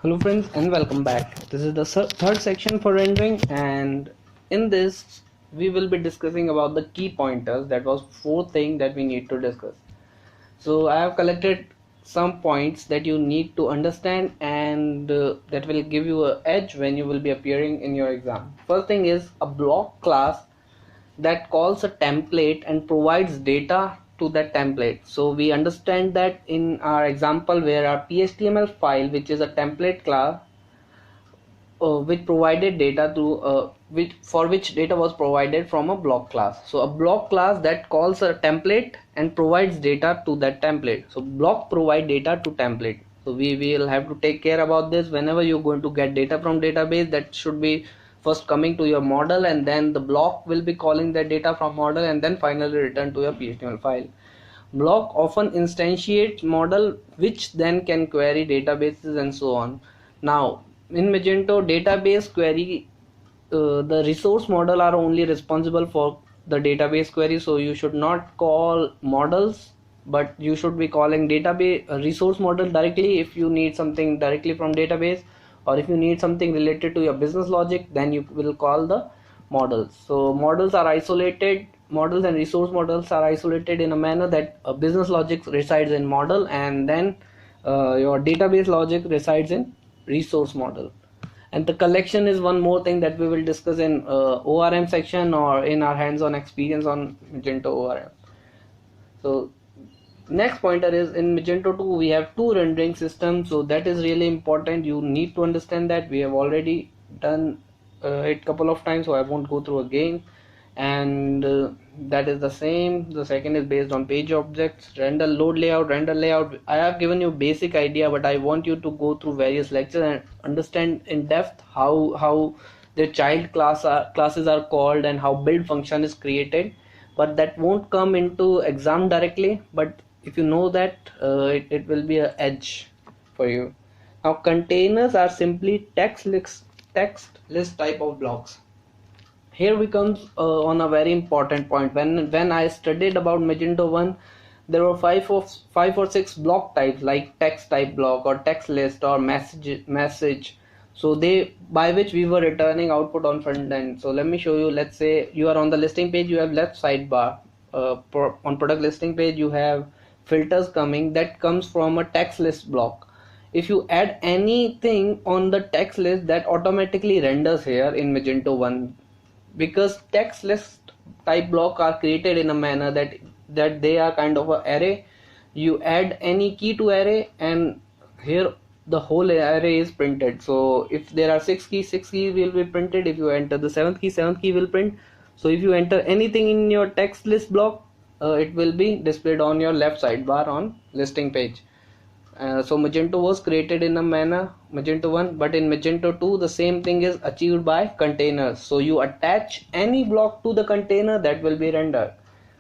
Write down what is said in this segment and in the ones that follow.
Hello friends and welcome back. This is the third section for rendering, and in this we will be discussing about the key pointers. That was fourth thing that we need to discuss. So I have collected some points that you need to understand, and that will give you an edge when you will be appearing in your exam. First thing is a block class that calls a template and provides data to that template. So we understand that in our example where our PHTML file, which is a template class, which provided data to which data was provided from a block class. So a block class that calls a template and provides data to that template. So block provide data to template. So we will have to take care about this. Whenever you're going to get data from database, that should be first coming to your model, and then the block will be calling that data from model, and then finally return to your PHTML file. Block often instantiates model, which then can query databases and so on. Now in Magento database query, the resource model are only responsible for the database query, so you should not call models, but you should be calling database resource model directly if you need something directly from database, or if you need something related to your business logic, then you will call the models. So models and resource models are isolated in a manner that a business logic resides in model, and then your database logic resides in resource model. And the collection is one more thing that we will discuss in ORM section or in our hands-on experience on Magento ORM. So next pointer is in Magento 2 we have two rendering systems, so that is really important. You need to understand that. We have already done it couple of times, so I won't go through again. And that is the same. The second is based on page objects, render render layout. I have given you basic idea, but I want you to go through various lectures and understand in depth how the child classes are called and how build function is created. But that won't come into exam directly, but if you know that, it will be an edge for you. Now containers are simply text list type of blocks. Here we come on a very important point. When I studied about Magento 1, there were five or six block types, like text type block or text list or message. So they, by which we were returning output on front end. So let me show you. Let's say you are on the listing page, you have left sidebar. On product listing page you have filters coming, that comes from a text list block. If you add anything on the text list, that automatically renders here in Magento 1, because text list type block are created in a manner that they are kind of a array. You add any key to array, and here the whole array is printed. So if there are six keys will be printed. If you enter the seventh key will print. So if you enter anything in your text list block, it will be displayed on your left sidebar on listing page. So Magento was created in a manner, Magento 1, but in Magento 2 the same thing is achieved by containers. So you attach any block to the container, that will be rendered.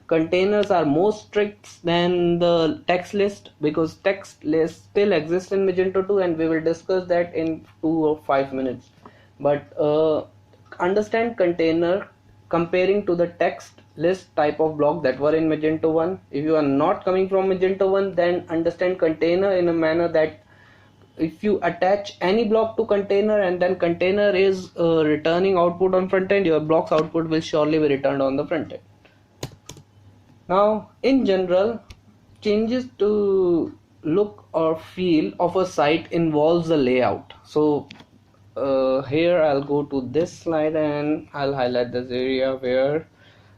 Containers are more strict than the text list, because text list still exists in Magento 2, and we will discuss that in 2 or 5 minutes. But understand container comparing to the text list type of block that were in Magento 1. If you are not coming from Magento 1, then understand container in a manner that if you attach any block to container and then container is returning output on front end, your block's output will surely be returned on the front end. Now in general, changes to look or feel of a site involves the layout. So here I'll go to this slide and I'll highlight this area where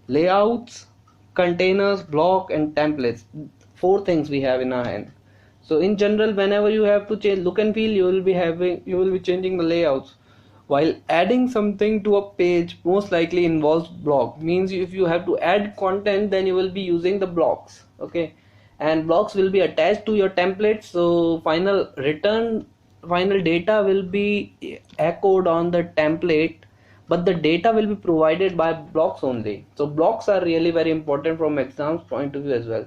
layouts, containers, block and templates, four things we have in our hand. So in general, whenever you have to change look and feel, you will be changing the layouts. While adding something to a page most likely involves block, means if you have to add content, then you will be using the blocks. Okay, and blocks will be attached to your templates, so final data will be echoed on the template, but the data will be provided by blocks only. So blocks are really very important from exams point of view as well.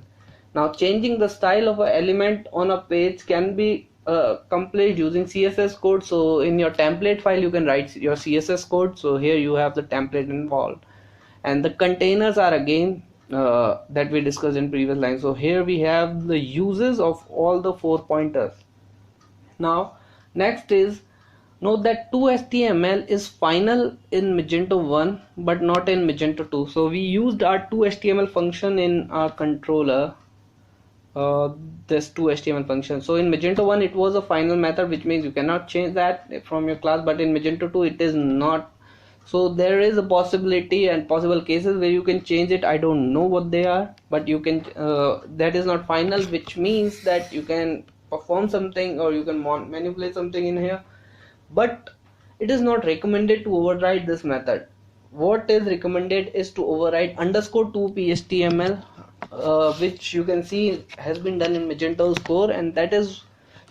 Now changing the style of an element on a page can be accomplished using CSS code. So in your template file you can write your CSS code. So here you have the template involved, and the containers are again that we discussed in previous line. So here we have the uses of all the 4 pointers. Now Next is, note that toHTML is final in Magento 1 but not in Magento 2. So we used our toHTML function in our controller, this toHTML function. So in Magento 1 it was a final method, which means you cannot change that from your class, but in Magento 2 it is not. So there is a possibility and possible cases where you can change it. I don't know what they are, but you can, that is not final, which means that you can perform something or you can manipulate something in here, but it is not recommended to override this method. What is recommended is to override _2 PHTML, which you can see has been done in Magento's core, and that is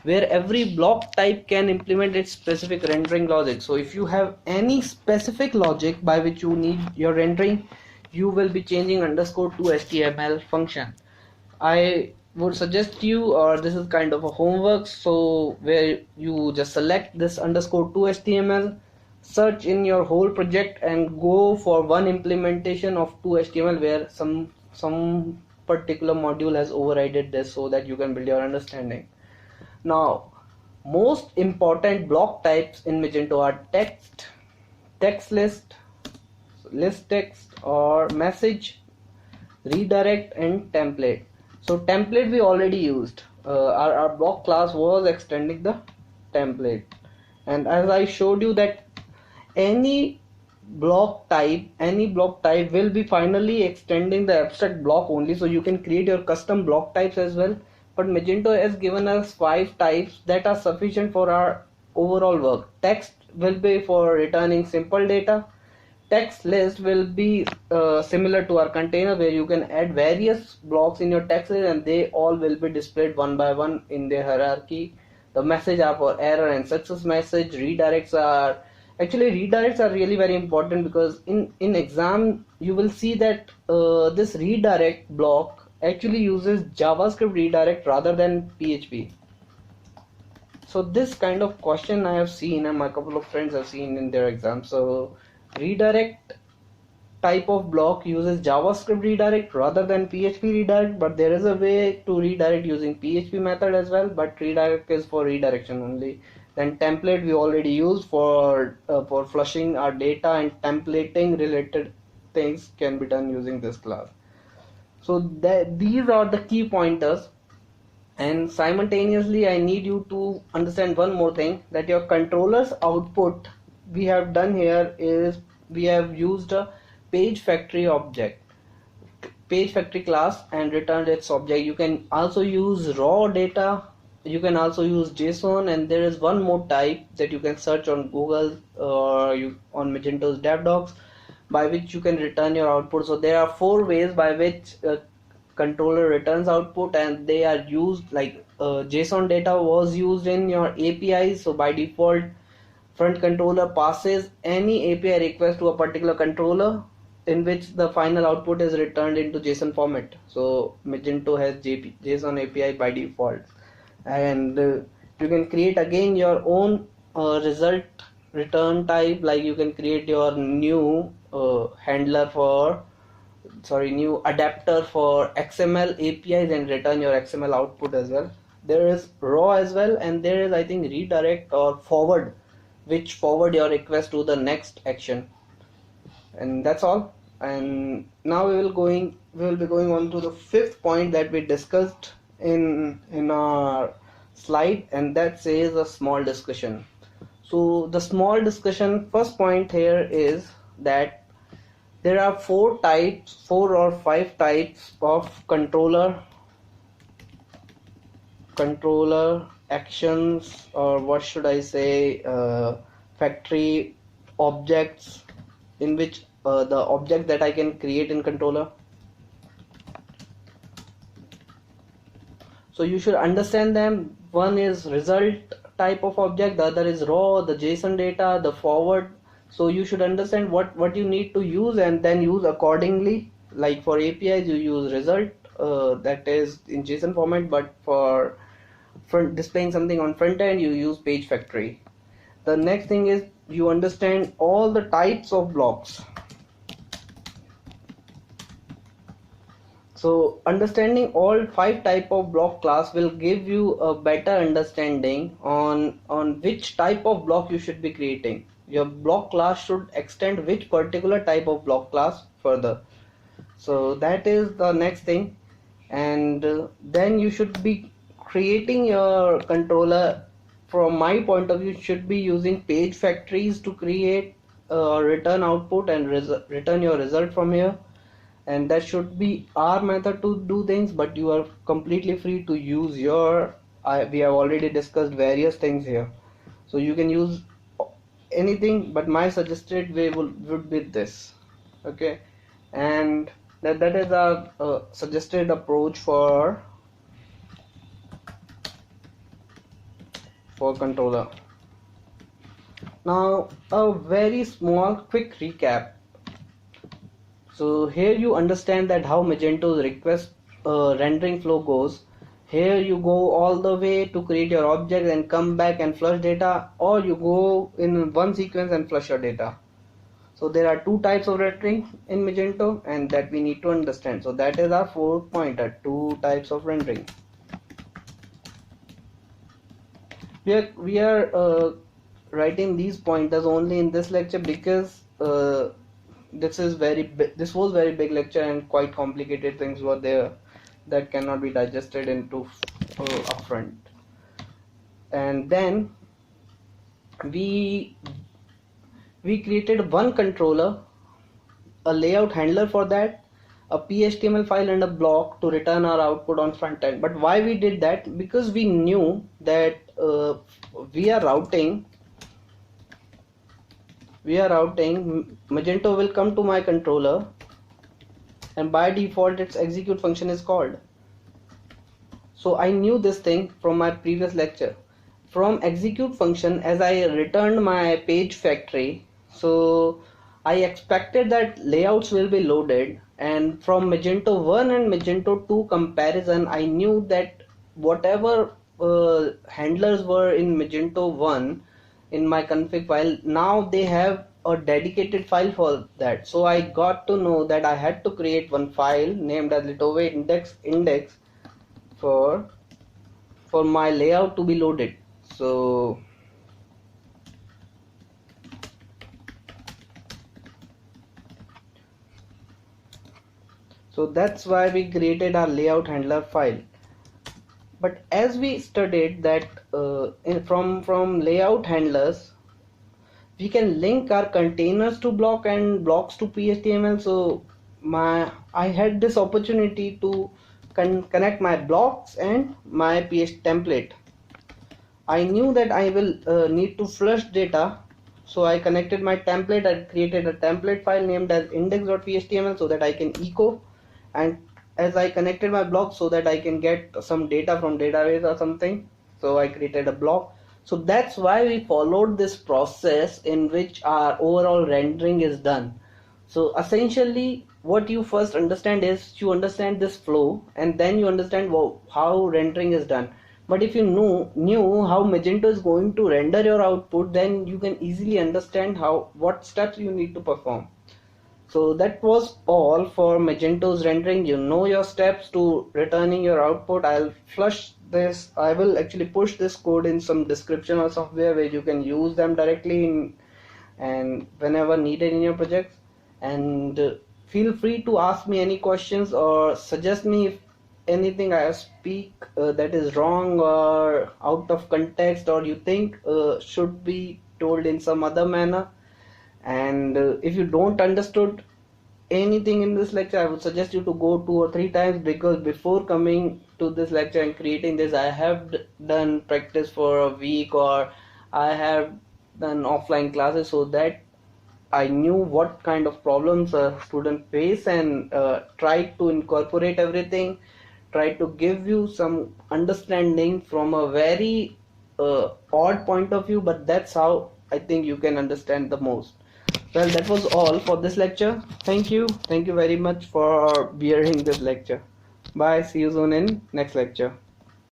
where every block type can implement its specific rendering logic. So if you have any specific logic by which you need your rendering, you will be changing _2 HTML function. I would suggest you, or this is kind of a homework, so where you just select this _2 HTML, search in your whole project and go for one implementation of 2 HTML where some particular module has overridden this, so that you can build your understanding. Now, most important block types in Magento are text, text list, list text or message, redirect, and template. So template we already used. Our block class was extending the template, and as I showed you that any block type will be finally extending the abstract block only, so you can create your custom block types as well. But Magento has given us 5 types that are sufficient for our overall work. Text will be for returning simple data. Text list will be similar to our container, where you can add various blocks in your text list and they all will be displayed one by one in their hierarchy. The message are for error and success message. Redirects are really very important, because in exam you will see that this redirect block actually uses JavaScript redirect rather than PHP. So this kind of question I have seen, and my couple of friends have seen in their exam. So redirect type of block uses JavaScript redirect rather than PHP redirect, but there is a way to redirect using PHP method as well, but redirect is for redirection only. Then template we already used for flushing our data, and templating related things can be done using this class. So these are the key pointers. And simultaneously I need you to understand one more thing, that your controller's output we have done here is we have used a page factory class and returned its object. You can also use raw data, you can also use JSON, and there is one more type that you can search on Google or on Magento's dev docs, by which you can return your output. So there are 4 ways by which controller returns output, and they are used like JSON data was used in your API. So by default, front controller passes any API request to a particular controller, in which the final output is returned into JSON format. So Magento has JSON API by default, and you can create again your own result return type. Like you can create your new new adapter for XML APIs and return your XML output as well. There is raw as well, and there is, I think, redirect or forward, which forward your request to the next action. And that's all. And now we will be going on to the 5th point that we discussed in our slide, and that says a small discussion. So the small discussion, first point here is that there are 4 or 5 types of controller actions, or what should I say, factory objects, in which the object that I can create in controller. So you should understand them. One is result type of object, the other is raw, the JSON data, the forward. So you should understand what you need to use and then use accordingly. Like for APIs you use result, that is in JSON format, but for displaying something on front end you use page factory. The next thing is you understand all the types of blocks. So understanding all 5 type of block class will give you a better understanding on which type of block you should be creating. Your block class should extend which particular type of block class further. So that is the next thing. And then you should be creating your controller. From my point of view, should be using page factories to create return output and return your result from here. And that should be our method to do things, but you are completely free to use your we have already discussed various things here, so you can use anything, but my suggested way would be this. Okay, and that is our suggested approach for controller. Now a very small quick recap. So here you understand that how Magento's request rendering flow goes. Here you go all the way to create your object and come back and flush data, or you go in one sequence and flush your data. So there are 2 types of rendering in Magento, and that we need to understand. So that is our 4th pointer, 2 types of rendering. We are writing these pointers only in this lecture because this was very big lecture and quite complicated things were there that cannot be digested into upfront. And then we created one controller, a layout handler for that, a PHTML file and a block to return our output on front end. But why we did that? Because we knew that we are routing, Magento will come to my controller, and by default its execute function is called. So I knew this thing from my previous lecture. From execute function, as I returned my page factory, so I expected that layouts will be loaded, and from Magento 1 and Magento 2 comparison, I knew that whatever handlers were in Magento 1 in my config file, now they have a dedicated file for that. So I got to know that I had to create one file named as little index for my layout to be loaded. So that's why we created our layout handler file. But as we studied that from layout handlers, we can link our containers to block and blocks to PHTML. So I had this opportunity to connect my blocks and my PH template. I knew that I will need to flush data, so I connected my template. I created a template file named as index.phtml so that I can echo, and as I connected my block so that I can get some data from database or something, so I created a block. So that's why we followed this process in which our overall rendering is done. So essentially what you first understand is you understand this flow, and then you understand how rendering is done. But if you knew how Magento is going to render your output, then you can easily understand what steps you need to perform. So that was all for Magento's rendering. You know your steps to returning your output. I'll flush this. I will actually push this code in some description or software where you can use them directly and whenever needed in your projects. And feel free to ask me any questions or suggest me if anything I speak that is wrong or out of context, or you think should be told in some other manner. And if you don't understood anything in this lecture, I would suggest you to go 2 or 3 times, because before coming to this lecture and creating this, I have done practice for a week, or I have done offline classes, so that I knew what kind of problems a student face, and tried to incorporate everything, try to give you some understanding from a very odd point of view, but that's how I think you can understand the most. Well, that was all for this lecture. Thank you very much for bearing this lecture. Bye, see you soon in next lecture.